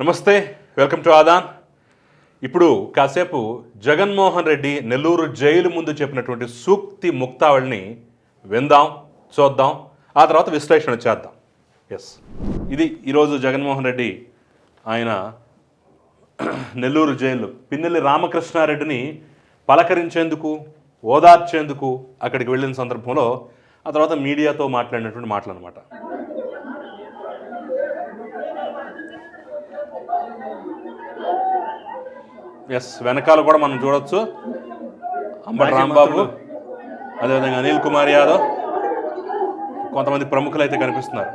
నమస్తే, welcome to Aadan. ఇప్పుడు కాసేపు జగన్మోహన్ రెడ్డి నెల్లూరు జైలు ముందు చెప్పినటువంటి సూక్తి ముక్తావళిని విందాం, చూద్దాం, ఆ తర్వాత విశ్లేషణ చేద్దాం. ఇది ఈరోజు జగన్మోహన్ రెడ్డి ఆయన నెల్లూరు జైలు పిన్నెల్లి రామకృష్ణారెడ్డిని పలకరించేందుకు, ఓదార్చేందుకు అక్కడికి వెళ్ళిన సందర్భంలో ఆ తర్వాత మీడియాతో మాట్లాడినటువంటి మాటలు అనమాట. వెనకాల కూడా మనం చూడొచ్చు అంబటి రాంబాబు, అదేవిధంగా అనిల్ కుమార్ యాదవ్, కొంతమంది ప్రముఖులు అయితే కనిపిస్తున్నారు.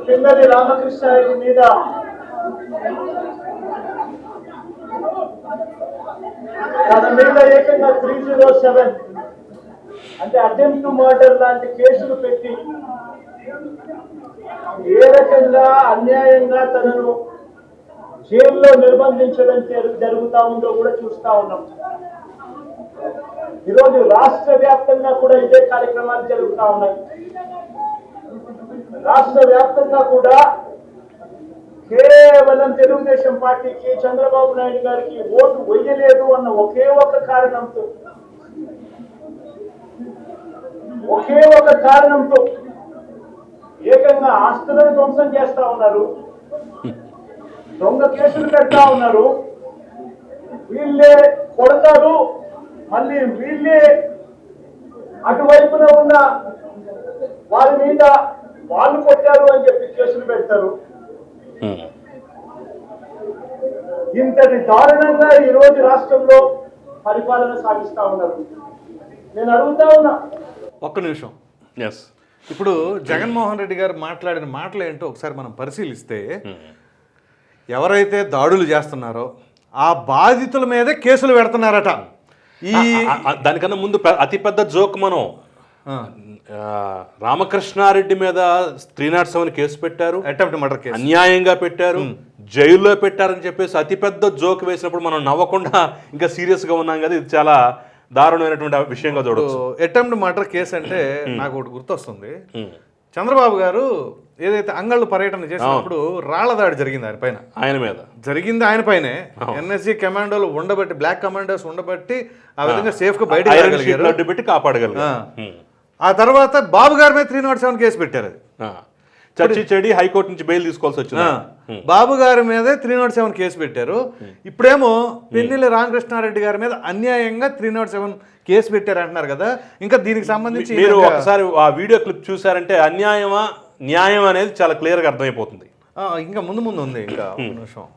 పిన్నెల్లి రామకృష్ణారెడ్డి మీద తన మీద ఏకంగా 307 అంటే అటెంప్ట్ టు మర్డర్ లాంటి కేసులు పెట్టి ఏ రకంగా అన్యాయంగా తనను జైల్లో నిర్బంధించడం జరుగుతా ఉందో కూడా చూస్తా ఉన్నాం. ఈరోజు రాష్ట్ర వ్యాప్తంగా కూడా ఇదే కార్యక్రమాలు జరుగుతా ఉన్నాయి. రాష్ట్ర వ్యాప్తంగా కూడా కేవలం తెలుగుదేశం పార్టీకి, చంద్రబాబు నాయుడు గారికి ఓటు వేయలేదు అన్న ఒకే ఒక కారణంతో ఏకంగా ఆస్తులను ధ్వంసం చేస్తా ఉన్నారు, దొంగ కేసులు పెడతా ఉన్నారు. వీళ్ళే కొడతారు, మళ్ళీ వీళ్ళే అటువైపున ఉన్న వారి మీద వాళ్ళు కొట్టారు అని చెప్పి కేసులు పెడతారు. ఇంతటి దారుణంగా ఈ రోజు రాష్ట్రంలో పరిపాలన సాగిస్తా ఉన్నారు. నేను అడుగుతా ఉన్నా, ఒక్క నిమిషం. ఇప్పుడు జగన్మోహన్ రెడ్డి గారు మాట్లాడిన మాటలు ఏంటో ఒకసారి మనం పరిశీలిస్తే, ఎవరైతే దాడులు చేస్తున్నారో ఆ బాధితుల మీదే కేసులు పెడుతున్నారట. దానికన్నా ముందు అతిపెద్ద జోక్ మనం రామకృష్ణారెడ్డి మీద 307 కేసు పెట్టారు, అటెంప్ట్ మర్డర్ కేసు అన్యాయంగా పెట్టారు, జైల్లో పెట్టారని చెప్పేసి అతిపెద్ద జోక్ వేసినప్పుడు మనం నవ్వకుండా ఇంకా సీరియస్గా ఉన్నాం కదా. ఇది చాలా దారుణమైనటువంటి విషయంగా చూడవచ్చు. అటెంప్ట్ మర్డర్ కేసు అంటే నాకు ఒకటి గుర్తొస్తుంది. చంద్రబాబు గారు ఏదైతే అంగళ్ళు పర్యటన చేసినప్పుడు రాళ్ల దాడి జరిగింది ఆయన మీద జరిగింది ఆయన పైనే. ఎన్ఎస్జీ కమాండోలు ఉండబట్టి, బ్లాక్ కమాండోస్ ఉండబట్టి ఆ విధంగా సేఫ్ గా బయట కాపాడగలిగారు. ఆ తర్వాత బాబు గారి మీద 307 కేసు పెట్టారు. అది చర్చి చెడి హైకోర్టు నుంచి బెయిల్ తీసుకోవాల్సి వచ్చింది. బాబు గారి మీదే 307 కేసు పెట్టారు. ఇప్పుడేమో పిన్నెల్లి రామకృష్ణారెడ్డి గారి మీద అన్యాయంగా 307 కేసు పెట్టారు అంటున్నారు కదా. ఇంకా దీనికి సంబంధించి మీరు ఒకసారి ఆ వీడియో క్లిప్ చూసారంటే అన్యాయమా న్యాయం అనేది చాలా క్లియర్ గా అర్థమైపోతుంది. ఇంకా ముందు ఉంది. ఇంకా నిమిషం.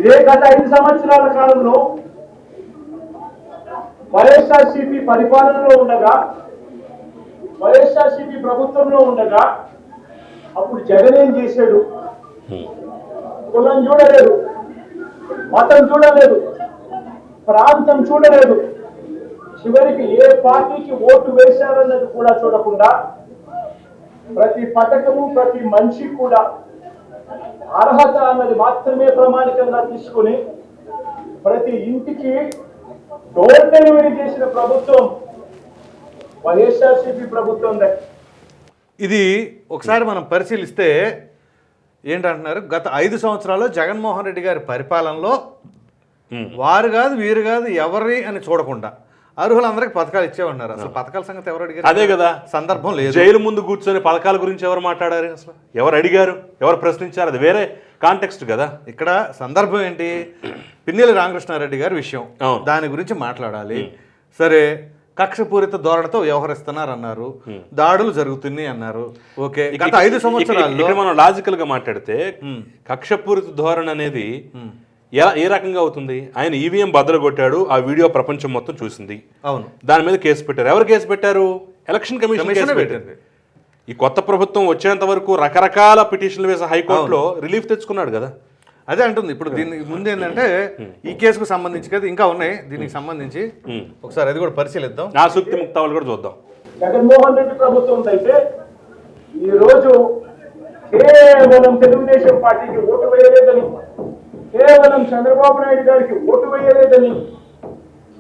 ఇదే గత 5 సంవత్సరాల కాలంలో వైఎస్ఆర్సీపీ పరిపాలనలో ఉండగా, వైఎస్ఆర్సీపీ ప్రభుత్వంలో ఉండగా అప్పుడు జగన్ ఏం చేశాడు? కులం చూడలేదు, మతం చూడలేదు, ప్రాంతం చూడలేదు, చివరికి ఏ పార్టీకి ఓటు వేశారన్నది కూడా చూడకుండా ప్రతి పథకము, ప్రతి మనిషి కూడా అర్హత అన్నది మాత్రమే ప్రామాణికంగా తీసుకుని ప్రతి ఇంటికి డోర్ డెలివరీ చేసిన ప్రభుత్వం వైఎస్ఆర్సీపీ ప్రభుత్వం. ఇది ఒకసారి మనం పరిశీలిస్తే ఏంటంటున్నారు, గత 5 సంవత్సరాల్లో జగన్మోహన్ రెడ్డి గారి పరిపాలనలో వారు కాదు, వీరు కాదు, ఎవరి అని చూడకుండా అర్హులందరికీ పథకాలు ఇచ్చేవన్నారు. అసలు పథకాల సంగతి ఎవరు అడిగారు? అదే కదా సందర్భం లేదు. జైలు ముందు కూర్చొని పథకాల గురించి ఎవరు మాట్లాడారు? అసలు ఎవరు అడిగారు, ఎవరు ప్రశ్నించారు? అది వేరే కాంటెక్స్ట్ కదా. ఇక్కడ సందర్భం ఏంటి? పిన్నెల్లి రామకృష్ణారెడ్డి గారి విషయం, దాని గురించి మాట్లాడాలి. సరే, కక్షపూరిత ధోరణితో వ్యవహరిస్తున్నారు అన్నారు, దాడులు జరుగుతున్నాయి అన్నారు. ఓకే, గత 5 సంవత్సరాల్లో మనం లాజికల్ గా మాట్లాడితే కక్షపూరిత ధోరణి అనేది ఏ రకంగా అవుతుంది? ఆయన ఈవీఎం బద్దలుగొట్టాడు, ఆ వీడియో ప్రపంచం మొత్తం చూసింది. అవును, దాని మీద కేసు పెట్టారు. ఎవరు కేసు పెట్టారు? ఎలక్షన్ కమిషన్ పెట్టింది. ఈ కొత్త ప్రభుత్వం వచ్చేంత వరకు రకరకాల పిటిషన్లు వేసి హైకోర్టులో రిలీఫ్ తెచ్చుకున్నాడు కదా. అదే అంటుంది. ఇప్పుడు దీనికి ముందు ఏంటంటే ఈ కేసుకు సంబంధించి కదా ఇంకా ఉన్నాయి, దీనికి సంబంధించి ఒకసారి అది కూడా పరిశీలిద్దాం. నా సూక్తి ముక్తావళి కూడా చూద్దాం. జగన్మోహన్ రెడ్డి ప్రభుత్వం అయితే ఈ రోజు కేవలం తెలుగుదేశం పార్టీకి ఓటు వేయలేదని, కేవలం చంద్రబాబు నాయుడు గారికి ఓటు వేయలేదని,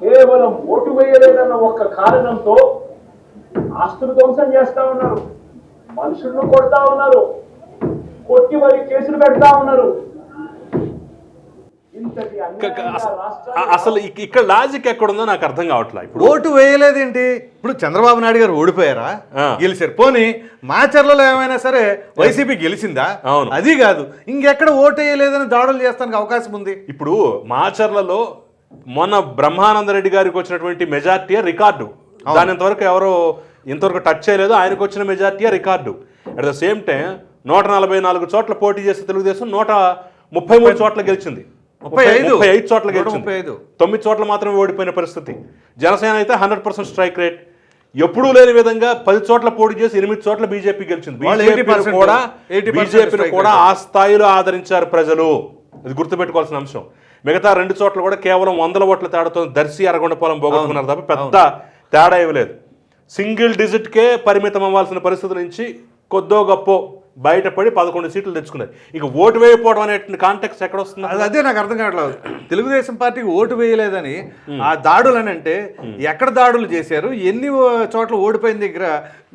కేవలం ఓటు వేయలేదన్న ఒక్క కారణంతో ఆస్తులు ధ్వంసం చేస్తా ఉన్నారు, మనుషులను కొడతా ఉన్నారు, కొట్టి మరి కేసులు పెడతా ఉన్నారు. ఇంతటి అన్యాయంగా రాష్ట్రాన్ని అసలు ఇక్కడ లాజిక్ ఎక్కడుందో నాకు అర్థం కావట్లేదు. ఇప్పుడు ఓటు వేయలేదేంటి? ఇప్పుడు చంద్రబాబు నాయుడు గారు ఓడిపోయారా? గెలిచారు. పోనీ మాచర్లలో ఏమైనా సరే వైసీపీ గెలిచిందా? అవును. అది కాదు, ఇంకెక్కడ ఓటు వేయలేదని దాడులు చేస్తానికి అవకాశం ఉంది. ఇప్పుడు మాచర్లలో మొన్న బ్రహ్మానందరెడ్డి గారికి వచ్చినటువంటి మెజార్టీ రికార్డు. దాని ఇంతవరకు టచ్ చేయలేదు. ఆయనకు వచ్చిన majority record. At the same time 144 చోట్ల పోటీ చేస్తే తెలుగుదేశం 133 చోట్ల గెలిచింది. 35 చోట్ల గెలిచింది. 9 చోట్ల మాత్రమే ఓడిపోయిన పరిస్థితి. జనసేన అయితే 100% స్ట్రైక్ రేట్. ఎప్పుడూ లేని విధంగా 10 చోట్ల పోటీ చేసి 8 చోట్ల బీజేపీ గెలిచింది. బీజేపీని కూడా ఆ స్థాయిలో ఆదరించారు ప్రజలు. అది గుర్తుపెట్టుకోవాల్సిన అంశం. మిగతా 2 చోట్ల కూడా కేవలం 100 ఓట్ల తేడాతో దర్శి అరగొండపాలెం పోగొట్టుకున్నారు తప్ప పెద్ద తేడా ఇవ్వలేదు. సింగిల్ డిజిట్కే పరిమితం అవ్వాల్సిన పరిస్థితి నుంచి కొద్దో గొప్పో బయటపడి 11 సీట్లు తెచ్చుకున్నారు. ఇక ఓటు వేయకపోవడం అనే కాంటెక్స్ట్ ఎక్కడ వస్తుంది? అదే నాకు అర్థం కావట్లేదు. తెలుగుదేశం పార్టీకి ఓటు వేయలేదని ఆ దాడులు అని అంటే ఎక్కడ దాడులు చేశారు? ఎన్ని చోట్ల ఓడిపోయిన దగ్గర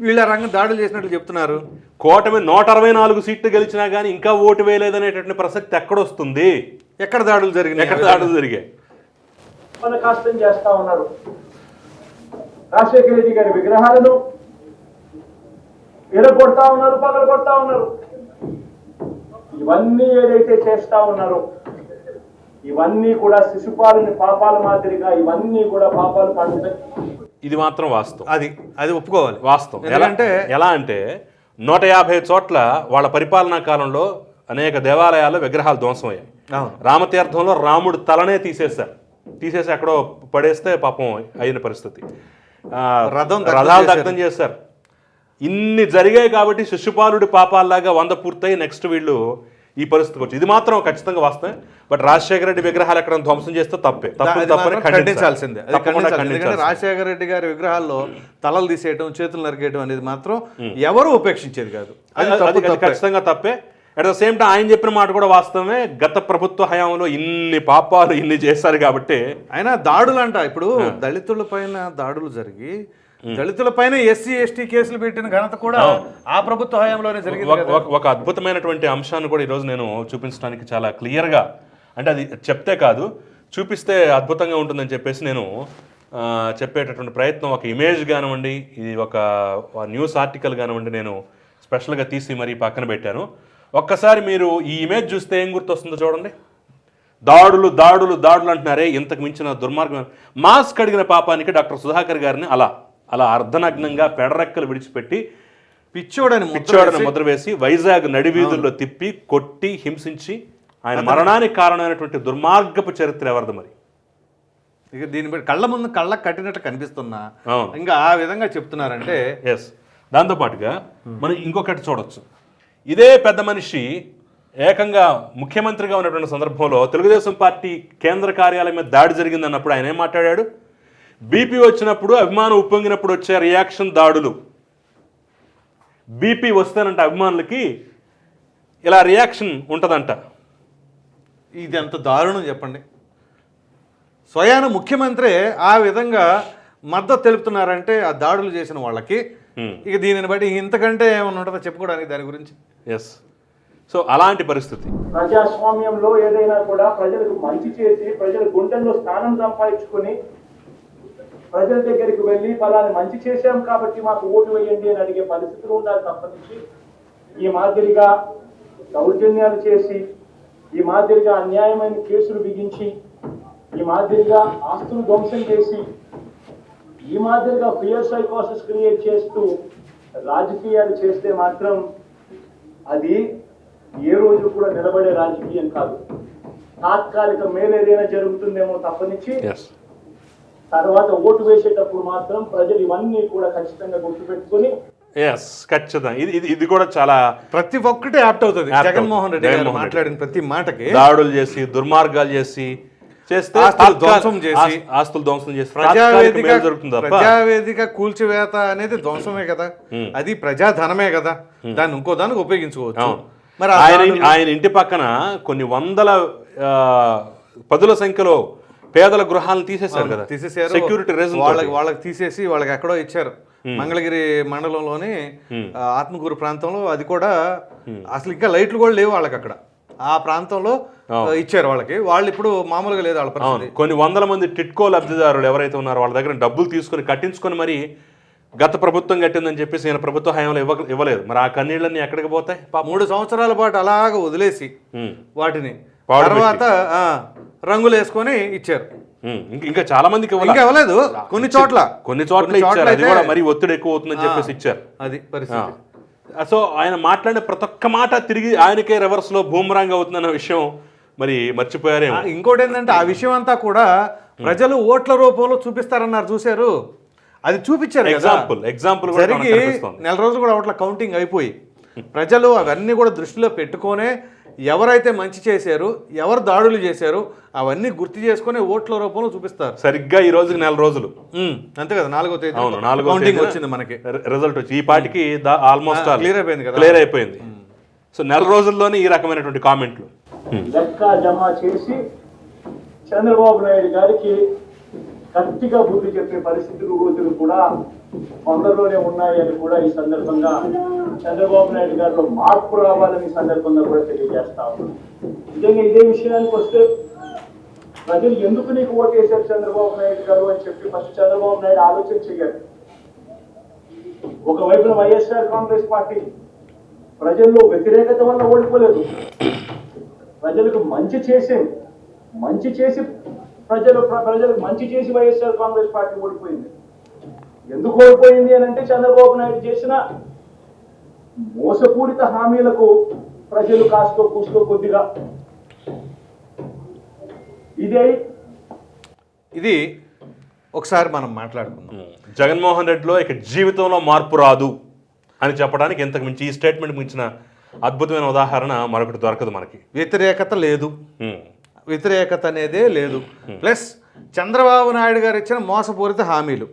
వీళ్ళ రంగం దాడులు చేసినట్లు చెప్తున్నారు. కూటమి 164 సీట్లు గెలిచినా కానీ ఇంకా ఓటు వేయలేదనేటువంటి ప్రసక్తి ఎక్కడొస్తుంది? ఎక్కడ దాడులు జరిగినాయి? ఎక్కడ దాడులు జరిగాయి? మన కష్టం చేస్తా ఉన్నారు. రాజశేఖర రెడ్డి గారి విగ్రహాలను ఎరగొడతా ఉన్నారు, పగలు కొడతా ఉన్నారు. ఇవన్నీ ఏదైతే చేస్తా ఉన్నారో ఇవన్నీ కూడా శిశుపాలని పాపాల మాదిరిగా ఇవన్నీ కూడా పాపాలు పండుతాయి. ఇది మాత్రం వాస్తవం. అది ఒప్పుకోవాలి, వాస్తవం. ఎలా అంటే 150 చోట్ల వాళ్ళ పరిపాలనా కాలంలో అనేక దేవాలయాల్లో విగ్రహాలు ధ్వంసమయ్యాయి. రామతీర్థంలో రాముడు తలనే తీసేసి ఎక్కడో పడేస్తే పాపం అయిన పరిస్థితి. రథాలు దగ్ధం చేశారు. ఇన్ని జరిగాయి కాబట్టి శిశుపాలుడి పాపాల్లాగా 100 పూర్తయి నెక్స్ట్ వీళ్ళు ఈ పరిస్థితికి వచ్చి ఇది మాత్రం ఖచ్చితంగా వాస్తవం. బట్ రాజశేఖర రెడ్డి విగ్రహాలు ఎక్కడ ధ్వంసం చేస్తే తప్పని ఖండించాల్సిందే. రాజశేఖర రెడ్డి గారి విగ్రహాల్లో తలలు తీసేయడం, చేతులు నరికేయడం అనేది మాత్రం ఎవరు ఉపేక్షించేది కాదు. అది ఖచ్చితంగా తప్పే. అట్ ద సేమ్ టైం ఆయన చెప్పిన మాట కూడా వాస్తవమే. గత ప్రభుత్వ హయాంలో ఇన్ని పాపాలు ఇన్ని చేశారు కాబట్టి ఆయన దాడులు అంట. ఇప్పుడు దళితుల పైన దాడులు జరిగి దళితుల పైన ఎస్సీ ఎస్టీ కేసులు పెట్టిన ఘనత కూడా ఆ ప్రభుత్వ హయాంలోనే జరిగింది. ఒక అద్భుతమైనటువంటి అంశాన్ని కూడా ఈరోజు నేను చూపించడానికి చాలా క్లియర్గా, అంటే అది చెప్తే కాదు చూపిస్తే అద్భుతంగా ఉంటుందని చెప్పేసి నేను చెప్పేటటువంటి ప్రయత్నం. ఒక ఇమేజ్ కానివ్వండి, ఇది ఒక న్యూస్ ఆర్టికల్ కానివ్వండి, నేను స్పెషల్గా తీసి మరీ పక్కన పెట్టాను. ఒక్కసారి మీరు ఈ ఇమేజ్ చూస్తే ఏం గుర్తొస్తుందో చూడండి. దాడులు దాడులు దాడులు అంటున్నారే, ఇంతకు మించిన దుర్మార్గం. మాస్క్ అడిగిన పాపానికి డాక్టర్ సుధాకర్ గారిని అలా అర్ధనగ్నంగా పెడరెక్కలు విడిచిపెట్టి పిచ్చోడని ముద్ర వేసి వైజాగ్ నడివీధుల్లో తిప్పి కొట్టి హింసించి ఆయన మరణానికి కారణమైనటువంటి దుర్మార్గపు చరిత్ర ఎవరిది మరి? ఇక దీన్ని బట్టి కళ్ళ ముందు కళ్ళకు కట్టినట్టు కనిపిస్తున్నా ఇంకా ఆ విధంగా చెప్తున్నారంటే ఎస్. దాంతోపాటుగా మనం ఇంకొకటి చూడొచ్చు. ఇదే పెద్ద మనిషి ఏకంగా ముఖ్యమంత్రిగా ఉన్నటువంటి సందర్భంలో తెలుగుదేశం పార్టీ కేంద్ర కార్యాలయం మీద దాడి జరిగిందన్నప్పుడు ఆయన ఏం మాట్లాడాడు? బీపీ వచ్చినప్పుడు, అభిమానం ఉప్పొంగినప్పుడు వచ్చే రియాక్షన్ దాడులు. బీపీ వస్తేనంట అభిమానులకి ఇలా రియాక్షన్ ఉంటుందంట. ఇది ఎంత దారుణం చెప్పండి. స్వయాన ముఖ్యమంత్రి ఆ విధంగా మద్దతు తెలుపుతున్నారంటే ఆ దాడులు చేసిన వాళ్ళకి ఇక దీనిని బట్టి ఇంతకంటే ఏమన్నా ఉంటుందో చెప్పుకోవడానికి దాని గురించి. ఎస్. సో అలాంటి పరిస్థితి. ప్రజాస్వామ్యంలో ఏదైనా కూడా ప్రజలకు మంచి చేసి ప్రజల గుండెల్లో స్థానం సంపాదించుకొని ప్రజల దగ్గరికి వెళ్ళి ఫలాన్ని మంచి చేశాం కాబట్టి మాకు ఓటు వేయండి అని అడిగే పరిస్థితులు ఉండాలి తప్పనించి ఈ మాదిరిగా దౌర్జన్యాలు చేసి, ఈ మాదిరిగా అన్యాయమైన కేసులు బిగించి, ఈ మాదిరిగా ఆస్తులు ధ్వంసం చేసి, ఈ మాదిరిగా ఫియర్ సైకోసిస్ క్రియేట్ చేస్తూ రాజకీయాలు చేస్తే మాత్రం అది ఏ రోజు కూడా నిలబడే రాజకీయం కాదు. తాత్కాలిక మేలేదైనా జరుగుతుందేమో తప్పనిచ్చి తర్వాత ఓటు వేసేటప్పుడు మాత్రం ప్రజలు ఇవన్నీ కూడా ఖచ్చితంగా గుర్తుపెట్టుకుని ఖచ్చితంగా ఇది కూడా చాలా ప్రతి ఒక్కటి యాప్ట్ అవుతుంది. జగన్మోహన్ రెడ్డి గారు మాట్లాడిన ప్రతి మాటకి దాడులు చేసి, దుర్మార్గాలు చేసి, చేస్తే ఆస్తులు ధ్వంసం చేసి ప్రజావేదిక కూల్చివేత అనేది ధ్వంసమే కదా, అది ప్రజాధనమే కదా, దాన్ని ఇంకో దానికి ఉపయోగించుకోవచ్చు. మరి ఆయన ఇంటి పక్కన కొన్ని వందల పదుల సంఖ్యలో పేదల గృహాలను తీసేశారు కదా, తీసేశారు. సెక్యూరిటీ రీజన్ వాళ్ళకి తీసేసి వాళ్ళకి ఎక్కడో ఇచ్చారు. మంగళగిరి మండలంలోని ఆత్మకూరు ప్రాంతంలో అది కూడా అసలు ఇంకా లైట్లు కూడా లేవు వాళ్ళకి అక్కడ. ఆ ప్రాంతంలో ఇచ్చారు వాళ్ళకి. వాళ్ళు ఇప్పుడు మామూలుగా లేదు వాళ్ళ పరిస్థితి. కొన్ని వందల మంది టిట్కో లబ్ధిదారులు ఎవరైతే ఉన్నారో వాళ్ళ దగ్గర డబ్బులు తీసుకొని కట్టించుకొని మరి గత ప్రభుత్వం కట్టిందని చెప్పేసి ఈయన ప్రభుత్వ హయాంలో ఇవ్వలేదు. మరి ఆ కన్నీళ్ళన్నీ ఎక్కడికి పోతాయి? 3 సంవత్సరాల పాటు అలాగ వదిలేసి వాటిని తర్వాత రంగులు వేసుకొని ఇచ్చారు. ఇంకా చాలా మందికి ఇవ్వలేదు. కొన్ని చోట్ల ఇచ్చారు. అది కూడా మరి ఒత్తిడి ఎక్కువ అవుతుందని చెప్పేసి ఇచ్చారు. అది పరిస్థితి. సో ఆయన మాట్లాడిన ప్రతి ఒక్క మాట తిరిగి ఆయనకే రివర్స్ లో బూమరాంగ్ అవుతుందన్న విషయం మరి మర్చిపోయారేమో. ఇంకోటి ఏంటంటే ఆ విషయం అంతా కూడా ప్రజలు ఓట్ల రూపంలో చూపిస్తారన్నారు, చూశారు. అది చూపించారు. ఎగ్జాంపుల్ జరిగి నెల రోజులు కూడా ఓట్ల కౌంటింగ్ అయిపోయి ప్రజలు అవన్నీ కూడా దృష్టిలో పెట్టుకొనే ఎవరైతే మంచి చేశారు, ఎవరు దాడులు చేశారు అవన్నీ గుర్తు చేసుకుని ఓట్ల రూపంలో చూపిస్తారు. సరిగ్గా ఈ రోజుకి 4 రోజులు అంతే కదా, 4వ తేదీ కౌంటింగ్ వచ్చింది మనకి. రిజల్ట్ వచ్చి ఈ పాటికి ఆల్మోస్ట్ క్లియర్ అయిపోయింది. సో 4 రోజుల్లోనే ఈ రకమైనటువంటి కామెంట్లు లెక్క జమ చేసి చంద్రబాబు నాయుడు గారికి గట్టిగా బుద్ధి చెప్పే పరిస్థితులు రోజులు కూడా కొందరిలోనే ఉన్నాయని కూడా ఈ సందర్భంగా చంద్రబాబు నాయుడు గారిలో మార్పు రావాలని సందర్భంగా కూడా తెలియజేస్తా ఉన్నాం. నిజంగా ఇదే విషయానికి వస్తే ప్రజలు ఎందుకు నీకు ఓటేశారు చంద్రబాబు నాయుడు గారు అని చెప్పి ఫస్ట్ చంద్రబాబు నాయుడు ఆలోచన చేయాలి. ఒకవైపున వైఎస్ఆర్ కాంగ్రెస్ పార్టీ ప్రజల్లో వ్యతిరేకత వల్ల ఓడిపోలేదు, ప్రజలకు మంచి చేసి ప్రజలకు మంచి చేసి వైఎస్ఆర్ కాంగ్రెస్ పార్టీ ఓడిపోయింది. ఎందుకు ఓడిపోయింది అని అంటే చంద్రబాబు నాయుడు చేసిన మోసపూరిత హామీలకు ప్రజలు కాస్తో కూస్తో కొద్దిగా ఇది ఒకసారి మనం మాట్లాడుకుందాం. జగన్మోహన్ రెడ్డిలో ఇక జీవితంలో మార్పు రాదు అని చెప్పడానికి ఇంతకు మించి ఈ స్టేట్మెంట్ మించిన అద్భుతమైన ఉదాహరణ మరొకటి దొరకదు మనకి. వ్యతిరేకత లేదు, వ్యతిరేకత అనేదే లేదు. ప్లస్ చంద్రబాబు నాయుడు గారు ఇచ్చిన మోసపూరిత హామీలు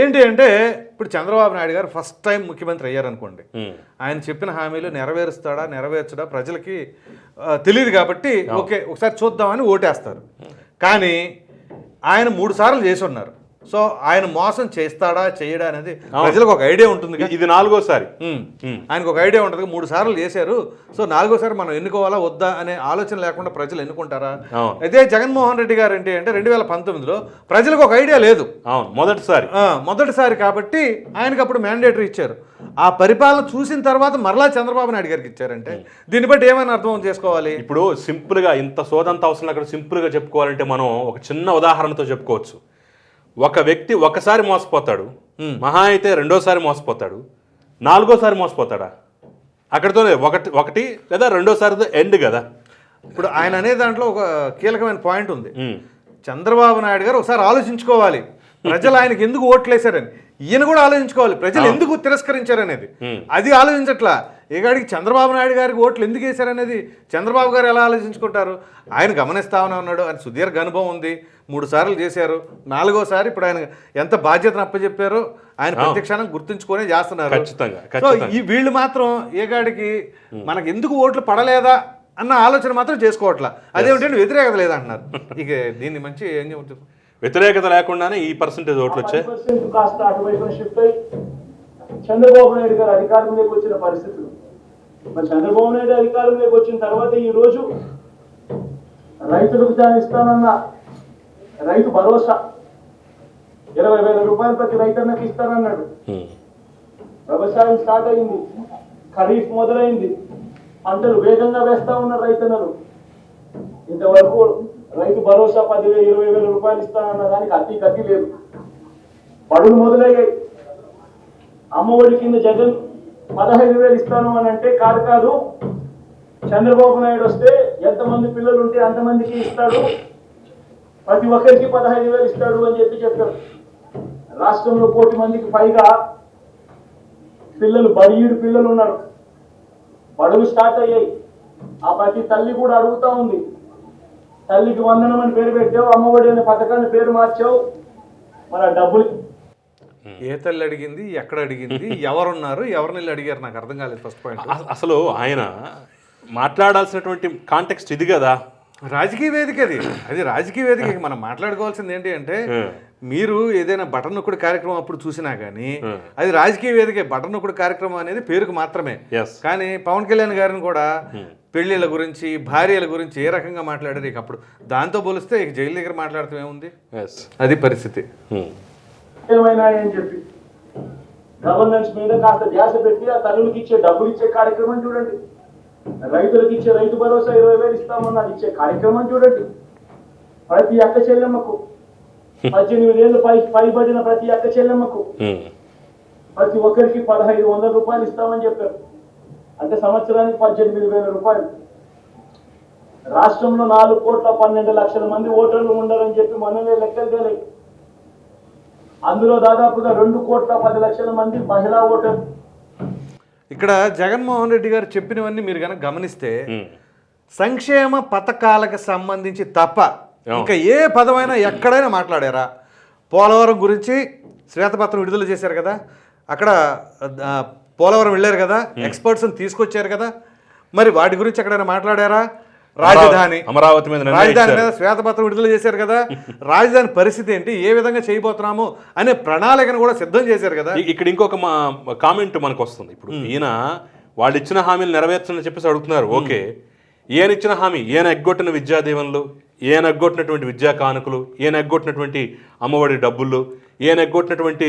ఏంటి అంటే, ఇప్పుడు చంద్రబాబు నాయుడు గారు ఫస్ట్ టైం ముఖ్యమంత్రి అయ్యారనుకోండి, ఆయన చెప్పిన హామీలు నెరవేర్చడా ప్రజలకి తెలియదు కాబట్టి ఓకే ఒకసారి చూద్దామని ఓటేస్తారు. కానీ ఆయన 3 సార్లు చేసి ఉన్నారు. సో ఆయన మోసం చేస్తాడా చేయడా అనేది ప్రజలకు ఒక ఐడియా ఉంటుంది. ఇది 4వసారి ఆయనకు ఒక ఐడియా ఉంటుంది. 3 సార్లు చేశారు. సో 4వసారి మనం ఎన్నుకోవాలా వద్దా అనే ఆలోచన లేకుండా ప్రజలు ఎన్నుకుంటారా? అదే జగన్మోహన్ రెడ్డి గారు ఏంటి అంటే 2019లో ప్రజలకు ఒక ఐడియా లేదు, మొదటిసారి కాబట్టి ఆయనకు అప్పుడు మ్యాండేటరీ ఇచ్చారు. ఆ పరిపాలన చూసిన తర్వాత మరలా చంద్రబాబు నాయుడు గారికి ఇచ్చారంటే దీన్ని బట్టి ఏమైనా అర్థం చేసుకోవాలి. ఇప్పుడు సింపుల్గా ఇంత సోదంత అవసరం అక్కడ సింపుల్గా చెప్పుకోవాలంటే మనం ఒక చిన్న ఉదాహరణతో చెప్పుకోవచ్చు. ఒక వ్యక్తి ఒకసారి మోసపోతాడు, మహా అయితే 2వసారి మోసపోతాడు, 4వసారి మోసపోతాడా? అక్కడితోనే ఒకటి లేదా 2వసారితో ఎండ్ కదా. ఇప్పుడు ఆయన అనే దాంట్లో ఒక కీలకమైన పాయింట్ ఉంది. చంద్రబాబు నాయుడు గారు ఒకసారి ఆలోచించుకోవాలి ప్రజలు ఆయనకి ఎందుకు ఓట్లేశారని. ఈయన కూడా ఆలోచించుకోవాలి ప్రజలు ఎందుకు తిరస్కరించారనేది. అది ఆలోచించట్లా. ఏగాడికి చంద్రబాబు నాయుడు గారికి ఓట్లు ఎందుకు వేశారనేది చంద్రబాబు గారు ఎలా ఆలోచించుకుంటారు? ఆయన గమనిస్తామని ఉన్నాడు. ఆయన సుదీర్ఘ అనుభవం ఉంది, 3 సార్లు చేశారు, 4వసారి ఇప్పుడు ఆయన ఎంత బాధ్యతను అప్పచెప్పారో ఆయన ప్రత్యక్షాన్ని గుర్తుంచుకొని చేస్తున్నారు. సో ఈ వీళ్ళు మాత్రం ఏగాడికి మనకు ఎందుకు ఓట్లు పడలేదా అన్న ఆలోచన మాత్రం చేసుకోవట్లా. అదేమిటంటే వ్యతిరేకత లేదంటున్నారు. ఇక దీన్ని మంచి ఏం చెబుతుంది, వ్యతిరేకత లేకుండానే ఈ పర్సెంటేజ్ ఓట్లు వచ్చాయి. కాస్త అటువైపు షిఫ్ట్ అయ్యి చంద్రబాబు నాయుడు గారు అధికారంలోకి వచ్చిన పరిస్థితులు. మరి చంద్రబాబు నాయుడు అధికారంలోకి వచ్చిన తర్వాత ఈ రోజు రైతులకు ఇస్తానన్న రైతు భరోసా 20,000 రూపాయలు ప్రతి రైతన్నకి ఇస్తానన్నాడు. వ్యవసాయం స్టార్ట్ అయింది, ఖరీఫ్ మొదలైంది, పంటలు వేగంగా వేస్తా ఉన్నారు రైతన్నలు. ఇంతవరకు రైతు భరోసా 10,000, 20,000 రూపాయలు ఇస్తానన్న దానికి అతి లేదు. పడులు మొదలయ్యాయి. అమ్మఒడి కింద జగన్ 15,000 ఇస్తాను అని అంటే కాదు, చంద్రబాబు నాయుడు వస్తే ఎంతమంది పిల్లలు ఉంటే అంతమందికి ఇస్తాడు, ప్రతి ఒక్కరికి 15,000 ఇస్తాడు అని చెప్పారు. రాష్ట్రంలో 1 కోటి మందికి పైగా పిల్లలు, బడియుడు పిల్లలు ఉన్నారు. బడులు స్టార్ట్ అయ్యాయి. ఆ ప్రతి తల్లి కూడా అడుగుతా ఉంది, తల్లికి వందనం అని పేరు పెట్టావు, అమ్మఒడి అనే పథకాన్ని పేరు మార్చావు, మన డబ్బులు ఏ తల్లి అడిగింది, ఎక్కడ అడిగింది, ఎవరున్నారు, ఎవరిని అడిగారు నాకు అర్థం కాలేదు. ఫస్ట్ పాయింట్ అసలు ఆయన మాట్లాడాల్సినటువంటి కాంటెక్స్ట్ ఇది కదా. రాజకీయ వేదిక అది రాజకీయ వేదిక. మనం మాట్లాడుకోవాల్సింది ఏంటి అంటే, మీరు ఏదైనా బటన్ నొక్కుడు కార్యక్రమం అప్పుడు చూసినా కానీ అది రాజకీయ వేదికే. బటన్ నొక్కుడు కార్యక్రమం అనేది పేరుకు మాత్రమే. కానీ పవన్ కళ్యాణ్ గారిని కూడా పెళ్లిళ్ళ గురించి, భార్యల గురించి ఏ రకంగా మాట్లాడారు ఇక అప్పుడు దాంతో పోలిస్తే ఇక జైలు దగ్గర మాట్లాడటం ఏముంది, అది పరిస్థితి. ఏమైనా అని చెప్పి గవర్నెన్స్ మీద కాస్త ధ్యాస పెట్టి ఆ తల్లులకి ఇచ్చే డబ్బులు ఇచ్చే కార్యక్రమం చూడండి, రైతులకు ఇచ్చే రైతు భరోసా 20,000 ఇస్తామన్నది ఇచ్చే కార్యక్రమం చూడండి. ప్రతి అక్క చెల్లెమ్మకు 18 ఏళ్ళు పైబడిన ప్రతి అక్క చెల్లెమ్మకు ప్రతి ఒక్కరికి 1,500 రూపాయలు ఇస్తామని చెప్పారు. అంటే సంవత్సరానికి 18,000 రూపాయలు. రాష్ట్రంలో 4,12,00,000 మంది ఓటర్లు ఉండాలని చెప్పి మనమే లెక్కలు తెలియదు. అందులో దాదాపుగా 2,10,00,000 మంది మహిళా ఓటర్లు. ఇక్కడ జగన్మోహన్ రెడ్డి గారు చెప్పినవన్నీ మీరు కనుక గమనిస్తే సంక్షేమ పథకాలకు సంబంధించి తప్ప ఇంకా ఏ పదమైనా ఎక్కడైనా మాట్లాడారా? పోలవరం గురించి శ్వేతపత్రం విడుదల చేశారు కదా, అక్కడ పోలవరం వెళ్ళారు కదా, ఎక్స్పర్ట్స్ని తీసుకొచ్చారు కదా, మరి వాటి గురించి ఎక్కడైనా మాట్లాడారా? రాజధాని అమరావతి మీద శ్వేతపత్రం విడుదల చేశారు కదా, రాజధాని పరిస్థితి ఏంటి, ఏ విధంగా చేయబోతున్నాము అనే ప్రణాళికను కూడా సిద్ధం చేశారు కదా. ఇక్కడ ఇంకొక కామెంట్ మనకు వస్తుంది. ఇప్పుడు ఈయన వాళ్ళు ఇచ్చిన హామీలు నెరవేర్చని చెప్పేసి అడుగుతున్నారు. ఓకే, ఈయన ఇచ్చిన హామీ, ఈయన ఎగ్గొట్టిన విద్యా దీవెనలు, ఈయన ఎగ్గొట్టినటువంటి విద్యా కానుకలు, ఈయన ఎగ్గొట్టినటువంటి అమ్మఒడి డబ్బులు, ఈయన ఎగ్గొట్టినటువంటి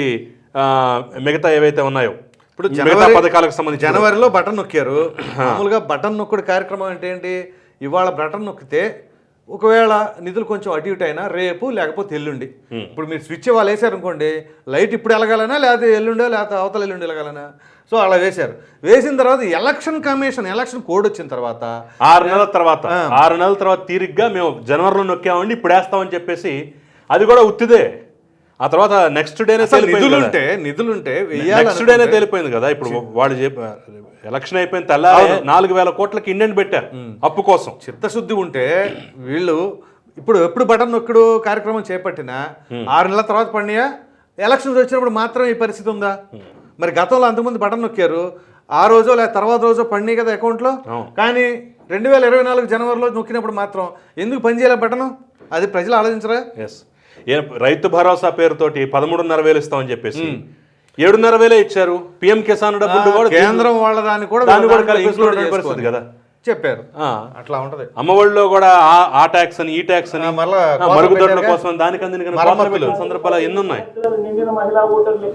మిగతా ఏవైతే ఉన్నాయో ఇప్పుడు పథకాలకు సంబంధించి జనవరిలో బటన్ నొక్కారు. మామూలుగా బటన్ నొక్కుడు కార్యక్రమం అంటే ఏంటి? ఇవాళ బటన్ నొక్కితే ఒకవేళ నిధులు కొంచెం అటు ఇటు అయినా రేపు లేకపోతే ఎల్లుండి. ఇప్పుడు మీరు స్విచ్ వాళ్ళు వేసారు అనుకోండి, లైట్ ఇప్పుడు వెలగాలనా లేకపోతే ఎల్లుండో లేకపోతే అవతల ఎల్లుండి వెలగాలనా, సో అలా వేశారు. వేసిన తర్వాత ఎలక్షన్ కమిషన్ ఎలక్షన్ కోడ్ వచ్చిన తర్వాత 6 నెలల తర్వాత తీరిగ్గా మేము జనవరిలో నొక్కామండి ఇప్పుడు వేస్తామని చెప్పేసి అది కూడా ఉత్తిదే. ఆ తర్వాత నెక్స్ట్ డేనే నిధులుంటే నెక్స్ట్ డేనే తేలిపోయింది కదా. ఇప్పుడు వాళ్ళు ఎలక్షన్ అయిపోయిన తెల్లారి 4,000 కోట్లకి ఇండెంట్ పెట్టారు అప్పు కోసం. చిత్తశుద్ధి ఉంటే వీళ్ళు ఎప్పుడు బటన్ నొక్కుడు కార్యక్రమం చేపట్టినా 6 నెలల తర్వాత పడినాయా? ఎలక్షన్స్ వచ్చినప్పుడు మాత్రం ఈ పరిస్థితి ఉందా? మరి గతంలో అంతకుముందు బటన్ నొక్కారు, ఆ రోజో లేదా తర్వాత రోజో పడినాయి కదా అకౌంట్లో. కానీ 2024 జనవరిలో నొక్కినప్పుడు మాత్రం ఎందుకు పనిచేయాలి బటను? అది ప్రజలు ఆలోచించరా? రైతు భరోసా పేరుతోటి 13,500 ఇస్తామని చెప్పేసి 7,500 ఇచ్చారు. పిఎం కిసాన్ డబ్బులు కూడా కేంద్రం వాళ్ళ దాన్ని కూడా పరిస్థితి కదా చెప్పారు. అట్లా ఉంటది. అమ్మఒడిలో కూడా ఆ ట్యాక్స్ అని ఈ ట్యాక్స్ అని మరుగుదొడ్ల కోసం దానికి సందర్భాలు ఎన్ని ఉన్నాయి. నిండిన మహిళా ఓటర్లు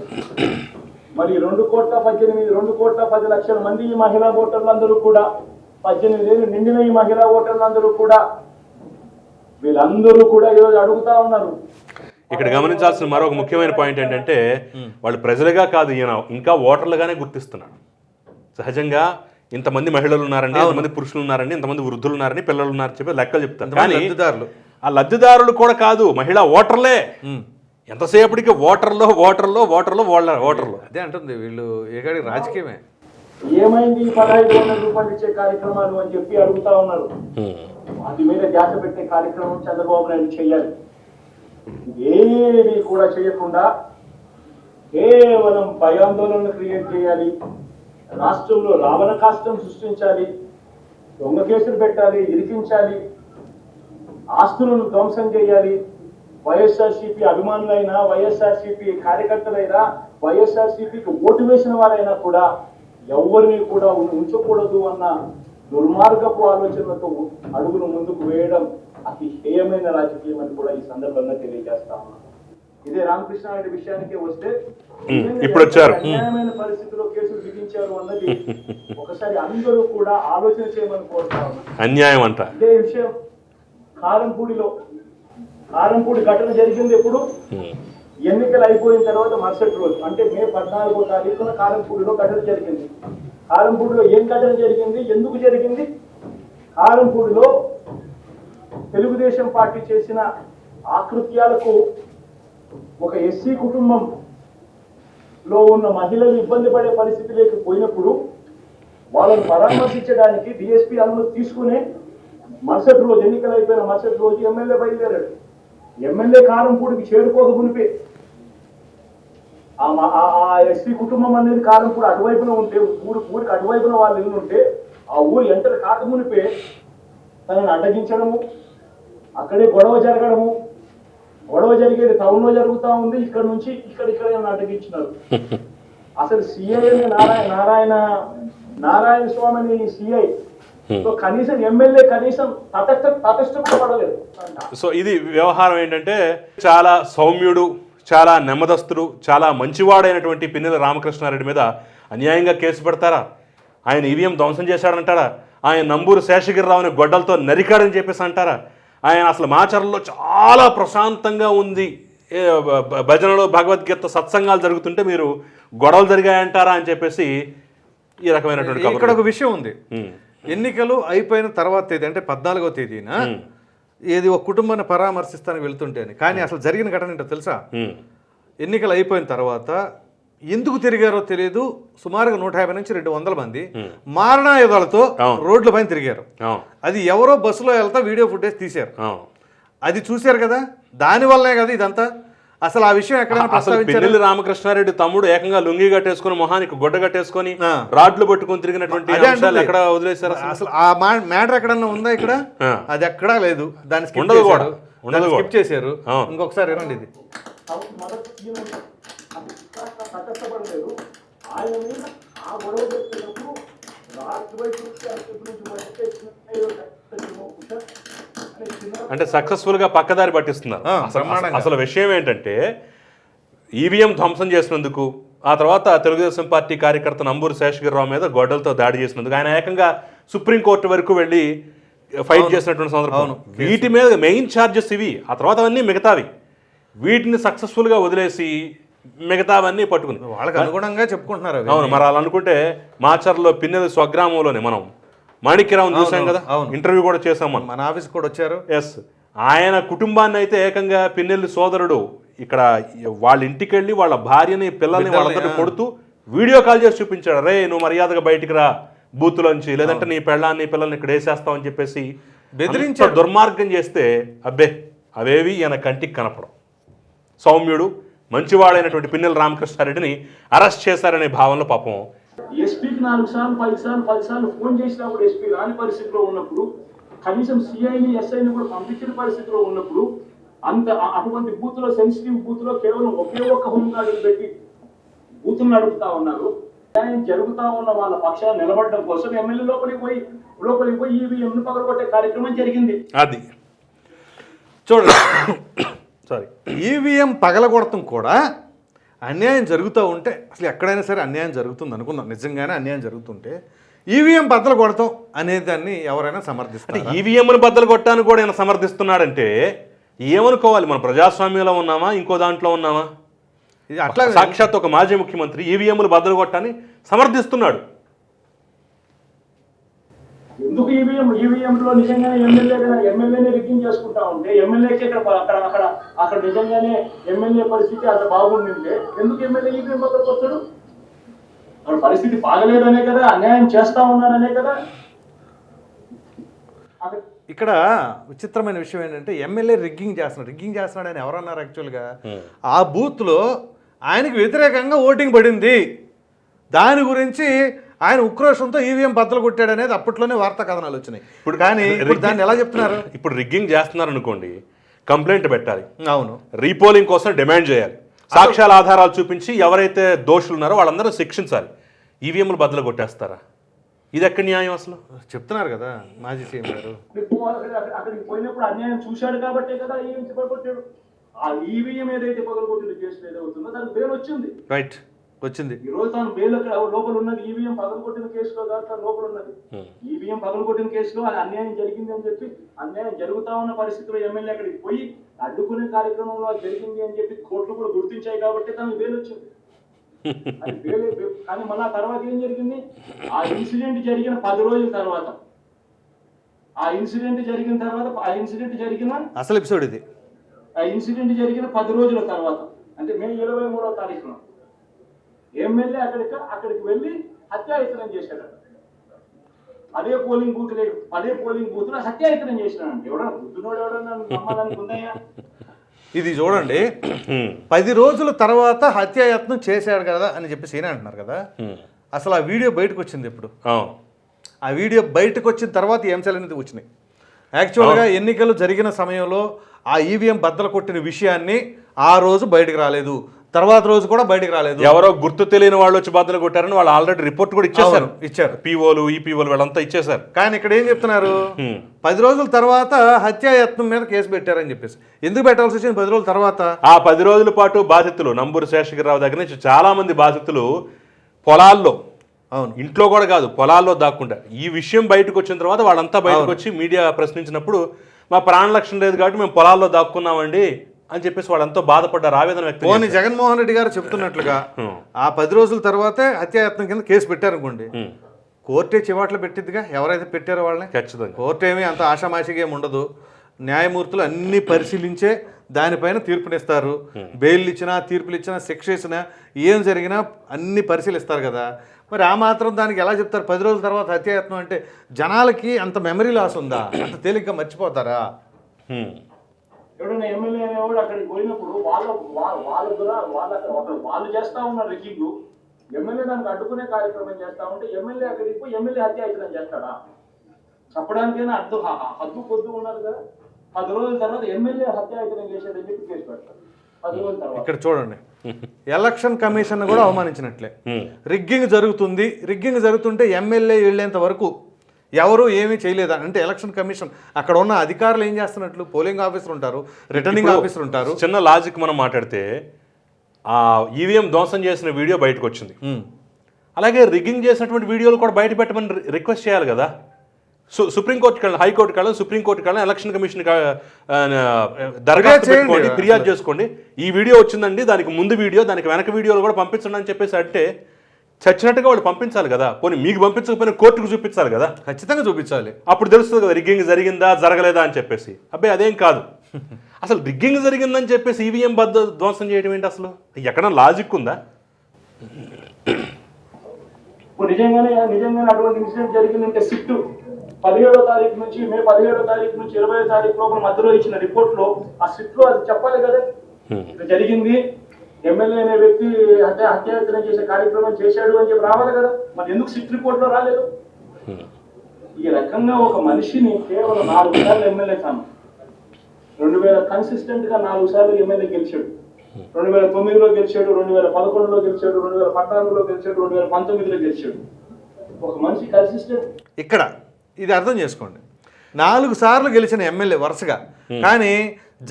మరి 2,10,00,000 మంది ఈ మహిళా ఓటర్లందరూ కూడా 18 ఏళ్ళు నిండిన ఈ మహిళా ఓటర్లందరూ కూడా వీళ్ళందరూ కూడా ఈరోజు అడుగుతా ఉన్నారు. ఇక్కడ గమనించాల్సిన మరొక ముఖ్యమైన పాయింట్ ఏంటంటే వాళ్ళు ప్రజలుగా కాదు, ఈయన ఇంకా ఓటర్లుగానే గుర్తిస్తున్నాడు. సహజంగా ఇంతమంది మహిళలు ఉన్నారండి, ఇంతమంది పురుషులు ఉన్నారండి, ఇంతమంది వృద్ధులు ఉన్నారని, పిల్లలు ఉన్నారని చెప్పి లెక్కలు చెప్తారు. కానీ ఆ లబ్ధిదారులు కూడా కాదు, మహిళా ఓటర్లే. ఎంతసేపటికి ఓటర్లో అదే అంటుంది వీళ్ళు ఏకాడికి రాజకీయమే. ఏమైంది 1,500 రూపాయలు ఇచ్చే కార్యక్రమాలు అని చెప్పి అడుగుతా ఉన్నారు. వాటి మీద ధ్యాస పెట్టే కార్యక్రమం చంద్రబాబు నాయుడు చేయాలి. ఏమీ కూడా చేయకుండా కేవలం భయాందోళనలు క్రియేట్ చేయాలి, రాష్ట్రంలో రావణ కాష్టం సృష్టించాలి, దొంగ కేసులు పెట్టాలి, ఇరికించాలి, ఆస్తులను ధ్వంసం చేయాలి. వైఎస్ఆర్సీపీ అభిమానులైనా, వైఎస్ఆర్సీపీ కార్యకర్తలైనా, వైఎస్ఆర్సీపీకి ఓటు వేసిన వారైనా కూడా ఎవరిని కూడా ఉంచకూడదు అన్న దుర్మార్గపు ఆలోచనలతో అడుగును ముందుకు వేయడం అతి హేయమైన రాజకీయం అని కూడా ఈ సందర్భంగా తెలియజేస్తా ఉన్నాను. ఇదే రామకృష్ణారెడ్డి విషయానికి వస్తే ఇప్పుడు వచ్చారు అన్యాయమైన పరిస్థితిలో కేసులు విధించారు అన్నది ఒకసారి అందరూ కూడా ఆలోచన చేయమని కోరుతా ఉన్నారు. అన్యాయం అంట. ఇదే విషయం కారంపూడి ఘటన జరిగింది ఎప్పుడు? ఎన్నికలు అయిపోయిన తర్వాత మరుసటి రోజు, అంటే మే 14వ తారీఖున కారంపూడిలో ఘటన జరిగింది. కారంపూడిలో ఏం ఘటన జరిగింది, ఎందుకు జరిగింది? కారంపూడిలో తెలుగుదేశం పార్టీ చేసిన ఆకృత్యాలకు ఒక ఎస్సీ కుటుంబంలో ఉన్న మహిళలు ఇబ్బంది పడే పరిస్థితి లేకపోయినప్పుడు వాళ్ళను పరామర్శించడానికి డిఎస్పీ అనుమతి తీసుకునే మరుసటి రోజు, ఎన్నికలు అయిపోయిన మరుసటి రోజు ఎమ్మెల్యే బయలుదేరాడు. ఎమ్మెల్యే కారంపూడికి చేరుకోక మునిపే ఆ ఎస్సీ కుటుంబం అనేది కారంపూడి అటువైపున ఉంటే, ఊరికి అటువైపున వాళ్ళు ఇల్లు ఉంటే, ఆ ఊరు ఎంటర్ కాక మునిపే తనని అడ్డగించడము, అక్కడే గొడవ జరగడము, గొడవ జరిగేది టౌన్ లో జరుగుతా ఉంది, ఇక్కడ నుంచి ఇక్కడ అడ్డగించినారు. అసలు సిఐ నారాయణ స్వామిని సిఐ కనీసం ఎమ్మెల్యే కనీసం తటస్థపడలేదు. సో ఇది వ్యవహారం ఏంటంటే చాలా సౌమ్యుడు, చాలా నెమ్మదస్తుడు, చాలా మంచివాడైనటువంటి పిన్నెల రామకృష్ణారెడ్డి మీద అన్యాయంగా కేసు పెడతారా? ఆయన ఈవీఎం ధ్వంసం చేశాడంటారా? ఆయన నంబూరు శేషగిరిరావుని గొడ్డలతో నరికాడని చెప్పేసి అంటారా? ఆయన అసలు మాచర్లలో చాలా ప్రశాంతంగా ఉంది, భజనలో భగవద్గీత సత్సంగాలు జరుగుతుంటే మీరు గొడవలు జరిగాయంటారా అని చెప్పేసి ఈ రకమైనటువంటి ఇక్కడ ఒక విషయం ఉంది. ఎన్నికలు అయిపోయిన తర్వాత తేదీ అంటే 14వ తేదీన ఏది ఒక కుటుంబాన్ని పరామర్శిస్తానికి వెళ్తుంటేనే, కానీ అసలు జరిగిన ఘటన ఏంటో తెలుసా? ఎన్నికలు అయిపోయిన తర్వాత ఎందుకు తిరిగారో తెలియదు, సుమారుగా 150 నుంచి 200 మంది మారణాయుధాలతో రోడ్ల పైన తిరిగారు. అది ఎవరో బస్సులో వెళ్తా వీడియో ఫుటేజ్ తీశారు, అది చూశారు కదా, దానివల్లనే కదా ఇదంతా. అసలు ఆ విషయం ఎక్కడ పిన్నెల్లి రామకృష్ణారెడ్డి తమ్ముడు ఏకంగా లుంగి కట్టేసుకుని మొహానికి గుడ్డ కట్టేసుకుని రాడ్లు పట్టుకుని తిరిగినటువంటి ఎక్కడ వదిలేశారు? అసలు ఆ మ్యాటర్ ఎక్కడన్నా ఉందా ఇక్కడ? అది ఎక్కడా లేదు, దాన్ని స్కిప్ చేశారు. ఇంకొకసారి ఏనండి ఇది తటస్థపడలేదు. ఆయన మీద ఆ గొడవ పెట్టినప్పుడు అంటే సక్సెస్ఫుల్ గా పక్కదారి పట్టిస్తున్నారు. అసలు విషయం ఏంటంటే ఈవీఎం ధ్వంసం చేసినందుకు, ఆ తర్వాత తెలుగుదేశం పార్టీ కార్యకర్త నంబూరు శేషగిరిరావు మీద గొడ్డలతో దాడి చేసినందుకు ఆయన ఏకంగా సుప్రీంకోర్టు వరకు వెళ్ళి ఫైట్ చేసినటువంటి సందర్భం. వీటి మీద మెయిన్ ఛార్జెస్ ఇవి, ఆ తర్వాత అవన్నీ మిగతావి. వీటిని సక్సెస్ఫుల్గా వదిలేసి మిగతావన్నీ పట్టుకుని వాళ్ళకి అనుగుణంగా చెప్పుకుంటున్నారు. అవును, మరి అలా అనుకుంటే మాచర్లో పిన్నెల స్వగ్రామంలోనే మనం మాణిక్యరావుని చూసాం కదా, ఇంటర్వ్యూ కూడా చేసాం, మన ఆఫీస్ కూడా వచ్చారు. ఎస్, ఆయన కుటుంబాన్ని అయితే ఏకంగా పిన్నెల్లి సోదరుడు ఇక్కడ వాళ్ళ ఇంటికి వెళ్ళి వాళ్ళ భార్యని పిల్లల్ని వాళ్ళందరినీ కొడుతూ వీడియో కాల్ చేసి చూపించాడు. రే నువ్వు మర్యాదగా బయటికి రా బూత్లోంచి, లేదంటే నీ పెళ్ళాన్ని పిల్లల్ని ఇక్కడ వేసేస్తావు అని చెప్పేసి బెదిరించే దుర్మార్గం చేస్తే అబ్బే అవేవి ఈయన కంటికి కనపడం. సౌమ్యుడు మంచివాడైనటువంటి పిన్నెల రామకృష్ణారెడ్డిని అరెస్ట్ చేశారనే భావనలో పాపం ఎస్పీకి 4 సార్లు 5 సార్లు 10 సార్లు ఫోన్ చేసినప్పుడు ఎస్పీ రాని పరిస్థితిలో ఉన్నప్పుడు, కనీసం సిఐని ఎస్ఐని కూడా పంపించిన పరిస్థితిలో ఉన్నప్పుడు, అటువంటి బూత్ లో సెన్సిటివ్ బూత్ లో కేవలం ఒకే ఒక్క హోంగార్డులు పెట్టి బూతులు నడుపుతా ఉన్నారు. జరుగుతా ఉన్న వాళ్ళ పక్షాలు నిలబడడం కోసం ఎమ్మెల్యే లోపలికి పోయి ఈవీఎంను పగలగొట్టే కార్యక్రమం జరిగింది. అది చూడండి, సారీ, ఈవీఎం పగలగొడటం కూడా అన్యాయం జరుగుతూ ఉంటే, అసలు ఎక్కడైనా సరే అన్యాయం జరుగుతుంది అనుకుందాం, నిజంగానే అన్యాయం జరుగుతుంటే ఈవీఎం బద్దలు కొడతాం అనే దాన్ని ఎవరైనా సమర్థిస్తారు. అంటే ఈవీఎంను బద్దలు కొట్టాను కూడా ఆయన సమర్థిస్తున్నాడంటే ఏమనుకోవాలి? మనం ప్రజాస్వామ్యంలో ఉన్నామా, ఇంకో దాంట్లో ఉన్నామా? అట్లా సాక్షాత్ ఒక మాజీ ముఖ్యమంత్రి ఈవీఎంలు బద్దలు కొట్టాన్ని సమర్థిస్తున్నాడు. ఎందుకు ఈవీఎంలో నిజంగానే ఎమ్మెల్యేని రిగ్గింగ్ చేసుకుంటా ఉంటే, ఎమ్మెల్యేకి అక్కడ నిజంగానే ఎమ్మెల్యే పరిస్థితి అంత బాగుండిందే ఎందుకు ఎమ్మెల్యే ఈవీఎం బద్దలు కొట్టాడు? అక్కడ పరిస్థితి బాగలేదనే కదా, అన్యాయం చేస్తా ఉన్నాడనే కదా. ఇక్కడ విచిత్రమైన విషయం ఏంటంటే ఎమ్మెల్యే రిగ్గింగ్ చేస్తున్నాడు అని ఎవరన్నారు? యాక్చువల్గా ఆ బూత్లో ఆయనకి వ్యతిరేకంగా ఓటింగ్ పడింది, దాని గురించి ఆయన ఉక్రోషంతో ఈవీఎం బద్దలు కొట్టాడు అనేది అప్పట్లోనే వార్తా కథనాలు వచ్చినాయి. ఇప్పుడు కానీ దాన్ని ఎలా చెప్తున్నారు? ఇప్పుడు రిగ్గింగ్ చేస్తున్నారు అనుకోండి, కంప్లైంట్ పెట్టాలి, అవును, రీపోలింగ్ కోసం డిమాండ్ చేయాలి, సాక్ష్యాల ఆధారాలు చూపించి ఎవరైతే దోషులు ఉన్నారో వాళ్ళందరూ శిక్షించాలి. ఈవీఎంలు బద్దలు కొట్టేస్తారా? ఇది ఎక్కడ న్యాయం? అసలు చెప్తున్నారు కదా మాజీ సీఎం గారు, అక్కడికి పోయినప్పుడు అన్యాయం చూశాడు కాబట్టే కదా ఈవీఎం పగలగొట్టాడు. ఆ ఈవీఎం ఏదైతే పగలగొట్టిన కేసులు ఏదవుతుందో దానికి బెయిల్ వచ్చింది. రైట్, వచ్చింది. ఈ రోజు తాను బెయిల్ లోపల ఉన్నది, ఈవీఎం పగలగొట్టిన కేసులో దాంట్లో లోపల ఉన్నది. ఈవీఎం పగలగొట్టిన కేసులో అది అన్యాయం జరిగింది అని చెప్పి, అన్యాయం జరుగుతా ఉన్న పరిస్థితిలో ఎమ్మెల్యే అక్కడికి పోయి అడ్డుకునే కార్యక్రమంలో అది జరిగింది అని చెప్పి కోర్టులు కూడా గుర్తించాయి కాబట్టి తనకు బెయిల్ వచ్చింది. కానీ మళ్ళీ తర్వాత ఏం జరిగింది? ఆ ఇన్సిడెంట్ జరిగిన 10 రోజుల తర్వాత, ఆ ఇన్సిడెంట్ జరిగిన అసలు ఎపిసోడ్ ఇది, ఆ ఇన్సిడెంట్ జరిగిన 10 రోజుల తర్వాత, అంటే మే 23వ తారీఖున ఎమ్మెల్యే అక్కడికి వెళ్ళి హత్యాయత్నం చేశాడు. అదే పోలింగ్ బూత్ లో హత్యాయత్నం చేసినాడు. ఎవడన్నా బుద్ధునోడు ఎవడన్నా నమ్మడానికి ఉన్నాయా? ఇది చూడండి, 10 రోజుల తర్వాత హత్యాయత్నం చేశాడు కదా అని చెప్పేసి ఏనే అంటున్నారు కదా. అసలు ఆ వీడియో బయటకు వచ్చింది ఎప్పుడు? ఆ వీడియో బయటకు వచ్చిన తర్వాత ఈ అంశాలు అనేది వచ్చినాయి. యాక్చువల్గా ఎన్నికలు జరిగిన సమయంలో ఆ ఈవీఎం బద్దలు కొట్టిన విషయాన్ని ఆ రోజు బయటకు రాలేదు, తర్వాత రోజు కూడా బయటకు రాలేదు. ఎవరో గుర్తు తెలియని వాళ్ళు వచ్చి బద్దలు కొట్టారని వాళ్ళు ఆల్రెడీ రిపోర్ట్ కూడా ఇచ్చారు. పీఓలు ఈపీఓలు వీళ్ళంతా ఇచ్చేసారు. కానీ ఇక్కడ ఏం చెప్తున్నారు, 10 రోజుల తర్వాత హత్యాయత్నం మీద కేసు పెట్టారని చెప్పేసి. ఎందుకు పెట్టాల్సి వచ్చింది 10 రోజుల తర్వాత? ఆ 10 రోజుల పాటు బాధితులు నంబూరు శేషగిరిరావు దగ్గర నుంచి చాలా మంది బాధితులు పొలాల్లో, అవును, ఇంట్లో కూడా కాదు పొలాల్లో దాక్కుంటా. ఈ విషయం బయటకు వచ్చిన తర్వాత వాళ్ళంతా బయటకు వచ్చి మీడియా ప్రశ్నించినప్పుడు మా ప్రాణలక్షణం లేదు కాబట్టి మేము పొలాల్లో దాక్కున్నామండి అని చెప్పేసి వాళ్ళంతా బాధపడ్డారు, ఆవేదన వ్యక్తం పోనీ జగన్మోహన్ రెడ్డి గారు చెప్తున్నట్లుగా ఆ 10 రోజుల తర్వాతే హత్యాయత్నం కింద కేసు పెట్టారనుకోండి, కోర్టే చివాట్లు పెట్టిద్దిగా ఎవరైతే పెట్టారో వాళ్ళని. ఖచ్చితంగా కోర్టు ఏమీ అంత ఆషామాషిగా ఏమి ఉండదు. న్యాయమూర్తులు అన్ని పరిశీలించే దానిపైన తీర్పునిస్తారు. బెయిల్ ఇచ్చినా, తీర్పులు ఇచ్చినా, శిక్ష ఇచ్చినా, ఏం జరిగినా అన్ని పరిశీలిస్తారు కదా. మరి ఆ మాత్రం దానికి ఎలా చెప్తారు 10 రోజుల తర్వాత హత్యాయత్నం అంటే? జనాలకి అంత మెమరీ లాస్ ఉందా? అంత తేలిగ్గా మర్చిపోతారా? ఎవరైనా ఎమ్మెల్యే అనేవాడు అక్కడికి పోయినప్పుడు వాళ్ళు చేస్తా ఉన్న రిగ్గింగ్, ఎమ్మెల్యే దానికి అడ్డుకునే కార్యక్రమం చేస్తా ఉంటే ఎమ్మెల్యే అక్కడికి పోయి ఎమ్మెల్యే హత్యాయత్నం చేస్తాడా? చెప్పడానికైనా హద్దు పొద్దు ఉన్నారు కదా. 10 రోజుల తర్వాత ఎమ్మెల్యే హత్యాయత్నం చేశాడని చెప్పి కేసు పెడతారు 10 రోజుల తర్వాత. ఇక్కడ చూడండి, ఎలక్షన్ కమిషన్ కూడా అవమానించినట్లే. రిగ్గింగ్ జరుగుతుంటే ఎమ్మెల్యే వెళ్ళేంత వరకు ఎవరు ఏమీ చేయలేదా అంటే ఎలక్షన్ కమిషన్ అక్కడ ఉన్న అధికారులు ఏం చేస్తున్నట్లు? పోలింగ్ ఆఫీసర్ ఉంటారు, రిటర్నింగ్ ఆఫీసర్ ఉంటారు. చిన్న లాజిక్ మనం మాట్లాడితే ఆ ఈవీఎం ధ్వంసం చేసిన వీడియో బయటకు వచ్చింది, అలాగే రిగ్గింగ్ చేసినటువంటి వీడియోలు కూడా బయట పెట్టమని రిక్వెస్ట్ చేయాలి కదా. సుప్రీంకోర్టుకి వెళ్ళి, హైకోర్టుకి వెళ్ళి, సుప్రీంకోర్టుకి వెళ్ళి, ఎలక్షన్ కమిషన్ దరఖాస్తు పెట్టుకోండి, ఫిర్యాదు చేసుకోండి, ఈ వీడియో వచ్చిందండి, దానికి ముందు వీడియో, దానికి వెనక వీడియోలు కూడా పంపించండి అని చెప్పేసి అంటే చచ్చినట్టుగా వాళ్ళు పంపించాలి కదా. పోనీ మీకు పంపించకపోయినా కోర్టుకు చూపించాలి కదా. ఖచ్చితంగా చూపించాలి. అప్పుడు తెలుస్తుంది కదా రిగ్గింగ్ జరిగిందా జరగలేదా అని చెప్పేసి. అబ్బాయి అదేం కాదు, అసలు రిగ్గింగ్ జరిగిందని చెప్పేసి ఈవీఎం ధ్వంసం చేయడం ఏంటి? అసలు ఎక్కడ లాజిక్ ఉందా? నిజంగానే అటువంటి ఇన్సిడెంట్ జరిగిందంటే సిట్టు 17వ తారీఖు నుంచి మే 17వ తారీఖు నుంచి 20వ తారీఖు లోపల మధ్యలో ఇచ్చిన రిపోర్ట్ లో ఆ సిట్ లో అది చెప్పాలి కదా. జరిగింది, ఎమ్మెల్యే అనే వ్యక్తి హత్యాయత్నం చేసే కార్యక్రమం చేశాడు అని చెప్పి రావాలి కదా. మరి ఎందుకు సిట్ రిపోర్ట్ లో రాలేదు? ఈ రకంగా ఒక మనిషిని కేవలం 4 సార్లు ఎమ్మెల్యే తాను 2000 కన్సిస్టెంట్ గా 4 సార్లు ఎమ్మెల్యే గెలిచాడు. 2009లో గెలిచాడు, 2011లో గెలిచాడు, 2014లో గెలిచాడు, 2019లో గెలిచాడు. ఒక మనిషి కన్సిస్టెంట్. ఇక్కడ ఇది అర్థం చేసుకోండి, 4 సార్లు గెలిచిన ఎమ్మెల్యే వరుసగా. కానీ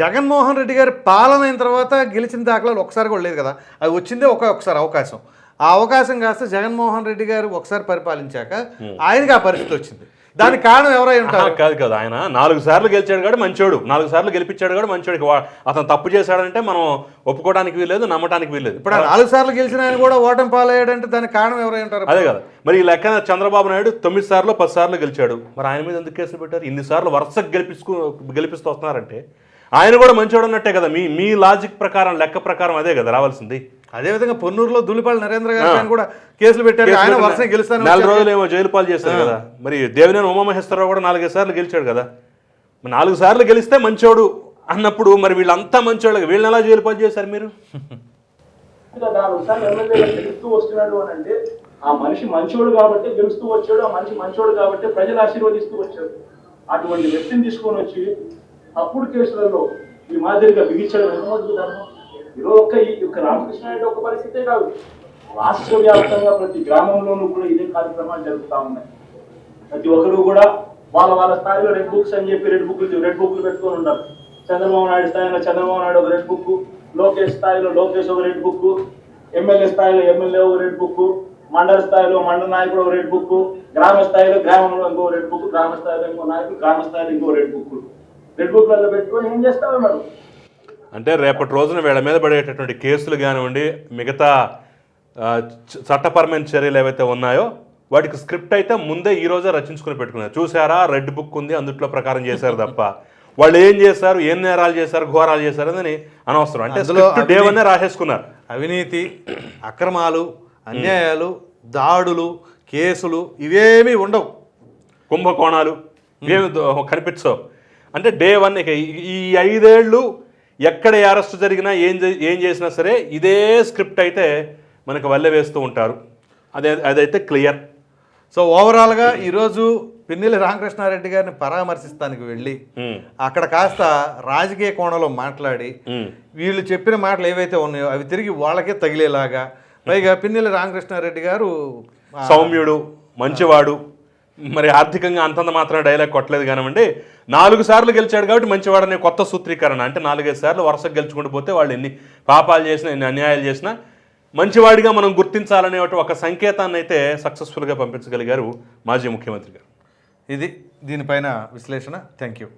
జగన్మోహన్ రెడ్డి గారి పాలన అయిన తర్వాత గెలిచిన దాఖలాలు ఒకసారి కూడా లేదు కదా. అది వచ్చిందే ఒకసారి అవకాశం. ఆ అవకాశం కాస్త జగన్మోహన్ రెడ్డి గారు ఒకసారి పరిపాలించాక ఆయనకి ఆ పరిస్థితి వచ్చింది. దానికి కారణం ఎవరై ఉంటారు? కాదు ఆయన 4 సార్లు గెలిచాడు కాదు మంచోడు, 4 సార్లు గెలిపించాడు కాదు మంచోడు. అతను తప్పు చేశాడంటే మనం ఒప్పుకోవడానికి వీల్లేదు, నమ్మటానికి వీల్లేదు. ఇప్పుడు 4 సార్లు గెలిచిన ఆయన కూడా ఓటమి పాలయ్యాడంటే దానికి కారణం ఎవరై ఉంటారు? అదే కదా. మరి ఈ లెక్కన చంద్రబాబు నాయుడు 9 సార్లు 10 సార్లు గెలిచాడు, మరి ఆయన మీద ఎందుకు కేసులు పెట్టారు? ఇన్ని సార్లు వరుసకు గెలిపిస్తూ వస్తున్నారంటే ఆయన కూడా మంచోడు అన్నట్టే కదా. మీ లాజిక్ ప్రకారం, లెక్క ప్రకారం అదే కదా రావాల్సింది. అదేవిధంగా పొన్నూరులో దుల్లిపాల్ నరేంద్ర గారు కూడా కేసులు పెట్టారు. ఆయన వరుస గెలుస్తాను 4 రోజులు ఏమో జైలు పాలు చేశారు కదా. మరి దేవినేని ఉమామహేశ్వరరావు కూడా 4 సార్లు గెలిచాడు కదా. 4 సార్లు గెలిస్తే మంచోడు అన్నప్పుడు మరి వీళ్ళంతా మంచోళ్ళు, వీళ్ళని ఎలా జైలు పాలు చేశారు మీరు? 4 సార్లు ఎమ్మెల్యే గెలుస్తూ వస్తున్నాడు అని అంటే ఆ మనిషి మంచోడు కాబట్టి గెలుస్తూ వచ్చాడు, ఆ మనిషి మంచోడు కాబట్టి ప్రజలు ఆశీర్వదిస్తూ వచ్చాడు. అటువంటి వ్యక్తిని తీసుకొని వచ్చి తప్పుడు కేసులలో ఈ మాదిరిగా బిగించడం ధర్మం. ఈరోజు ఒక్క రామకృష్ణారెడ్డి ఒక పరిస్థితే కాదు, రాష్ట్ర వ్యాప్తంగా ప్రతి గ్రామంలోనూ కూడా ఇదే కార్యక్రమాలు జరుగుతూ ఉన్నాయి. ప్రతి ఒక్కరు కూడా వాళ్ళ స్థాయిలో రెడ్ బుక్స్ అని చెప్పి రెడ్ బుక్లు పెట్టుకొని ఉన్నారు. చంద్రబాబు నాయుడు స్థాయిలో చంద్రబాబు నాయుడు ఒక రెడ్ బుక్, లోకేష్ స్థాయిలో లోకేష్ ఒక రెడ్ బుక్, ఎమ్మెల్యే స్థాయిలో ఎమ్మెల్యే ఒక రెడ్ బుక్, మండల స్థాయిలో మండల నాయకుడు ఒక రెడ్ బుక్, గ్రామ స్థాయిలో గ్రామంలో ఇంకో రెడ్ బుక్, గ్రామ స్థాయిలో ఇంకో నాయకుడు, గ్రామ స్థాయిలో ఇంకో రెడ్ బుక్ పెట్టుకొని ఏం చేస్తా ఉన్నారు? అంటే రేపటి రోజున వీళ్ళ మీద పడేటటువంటి కేసులు కానివ్వండి, మిగతా చట్టపరమైన చర్యలు ఏవైతే ఉన్నాయో వాటికి స్క్రిప్ట్ అయితే ముందే ఈ రోజే రచించుకుని పెట్టుకున్నారు. చూసారా, రెడ్ బుక్ ఉంది, అందుట్లో ప్రకారం చేశారు తప్ప వాళ్ళు ఏం చేశారు, ఏం నేరాలు చేశారు, ఘోరాలు చేశారు అని అనవసరం. అంటే డే 1 రాసేసుకున్నారు. అవినీతి, అక్రమాలు, అన్యాయాలు, దాడులు, కేసులు ఇవేమీ ఉండవు, కుంభకోణాలు ఇవేమి కనిపించవు. అంటే డే 1 ఇక ఈ 5 ఏళ్ళు ఎక్కడ అరెస్ట్ జరిగినా ఏం చేసినా సరే ఇదే స్క్రిప్ట్ అయితే మనకు వల్లె వేస్తూ ఉంటారు. అదైతే క్లియర్. సో ఓవరాల్గా ఈరోజు పిన్నెల్లి రామకృష్ణారెడ్డి గారిని పరామర్శిస్తానికి వెళ్ళి ఉమ్, అక్కడ కాస్త రాజకీయ కోణంలో మాట్లాడి వీళ్ళు చెప్పిన మాటలు ఏవైతే ఉన్నాయో అవి తిరిగి వాళ్ళకే తగిలేలాగా, పైగా పిన్నెల్లి రామకృష్ణారెడ్డి గారు సౌమ్యుడు, మంచివాడు, మరి ఆర్థికంగా అంతంత మాత్రం డైలాగ్ కొట్టలేదు కానివ్వండి, 4 సార్లు గెలిచాడు కాబట్టి మంచివాడనే కొత్త సూత్రీకరణ. అంటే 4-5 సార్లు వరుసగా గెలుచుకుంటూ పోతే వాళ్ళు ఎన్ని పాపాలు చేసినా, ఎన్ని అన్యాయాలు చేసినా మంచివాడిగా మనం గుర్తించాలనే ఒక సంకేతాన్ని అయితే సక్సెస్ఫుల్గా పంపించగలిగారు మాజీ ముఖ్యమంత్రి గారు. ఇది దీనిపైన విశ్లేషణ. Thank you.